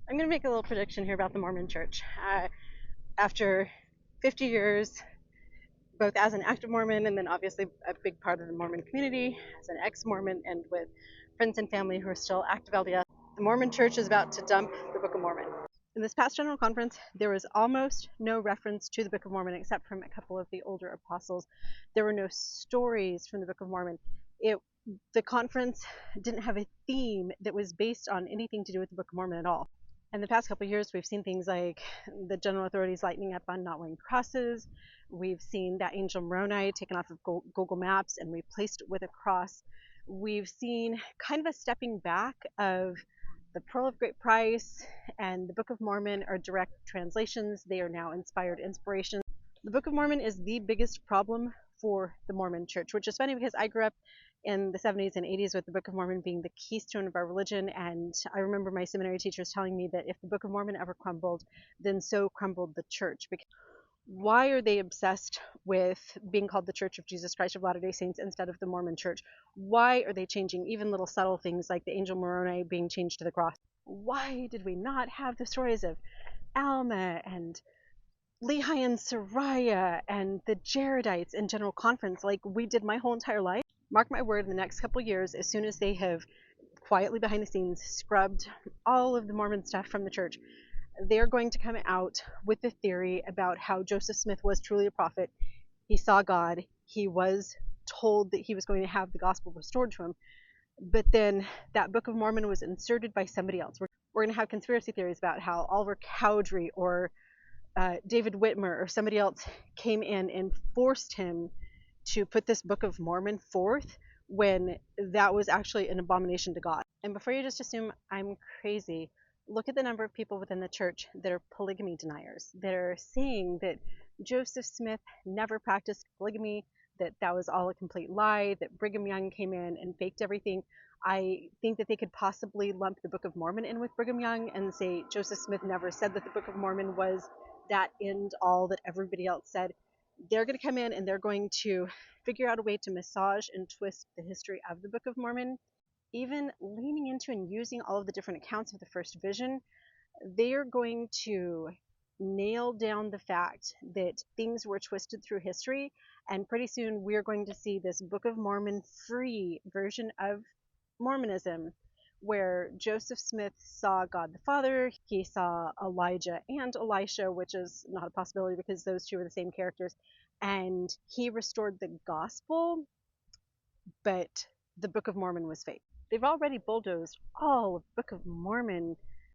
I'm going to make a little prediction here about the Mormon Church. After 50 years, both as an active Mormon and then obviously a big part of the Mormon community, as an ex-Mormon, and with friends and family who are still active LDS, the Mormon Church is about to dump the Book of Mormon. In this past General Conference, there was almost no reference to the Book of Mormon except from a couple of the older apostles. There were no stories from the Book of Mormon. The conference didn't have a theme that was based on anything to do with the Book of Mormon at all. In the past couple of years, we've seen things like the general authorities lightening up on not wearing crosses. We've seen that angel Moroni taken off of Google Maps and replaced with a cross. We've seen kind of a stepping back of the Pearl of Great Price and the Book of Mormon are direct translations. They are now inspired inspirations. The Book of Mormon is the biggest problem for the Mormon Church, which is funny because I grew up in the 70s and 80s with the Book of Mormon being the keystone of our religion. And I remember my seminary teachers telling me that if the Book of Mormon ever crumbled, then so crumbled the church. Because why are they obsessed with being called the Church of Jesus Christ of Latter-day Saints instead of the Mormon Church? Why are they changing even little subtle things like the angel Moroni being changed to the cross? Why did we not have the stories of Alma and Lehi and Sariah and the Jaredites in General Conference like we did my whole entire life? Mark my word, in the next couple years, as soon as they have quietly behind the scenes scrubbed all of the Mormon stuff from the church, they're going to come out with the theory about how Joseph Smith was truly a prophet. He saw God. He was told that he was going to have the gospel restored to him. But then that Book of Mormon was inserted by somebody else. We're going to have conspiracy theories about how Oliver Cowdery or David Whitmer or somebody else came in and forced him to put this Book of Mormon forth when that was actually an abomination to God. And before you just assume I'm crazy, look at the number of people within the church that are polygamy deniers, that are saying that Joseph Smith never practiced polygamy, that that was all a complete lie, that Brigham Young came in and faked everything. I think that they could possibly lump the Book of Mormon in with Brigham Young and say Joseph Smith never said that the Book of Mormon was that end all that everybody else said. They're going to come in and they're going to figure out a way to massage and twist the history of the Book of Mormon, even leaning into and using all of the different accounts of the first vision. They are going to nail down the fact that things were twisted through history, and pretty soon we're going to see this Book of Mormon free version of Mormonism, where Joseph Smith saw God the Father, he saw Elijah and Elisha, which is not a possibility because those two are the same characters, and he restored the gospel, but the Book of Mormon was fake. They've already bulldozed all of the Book of Mormon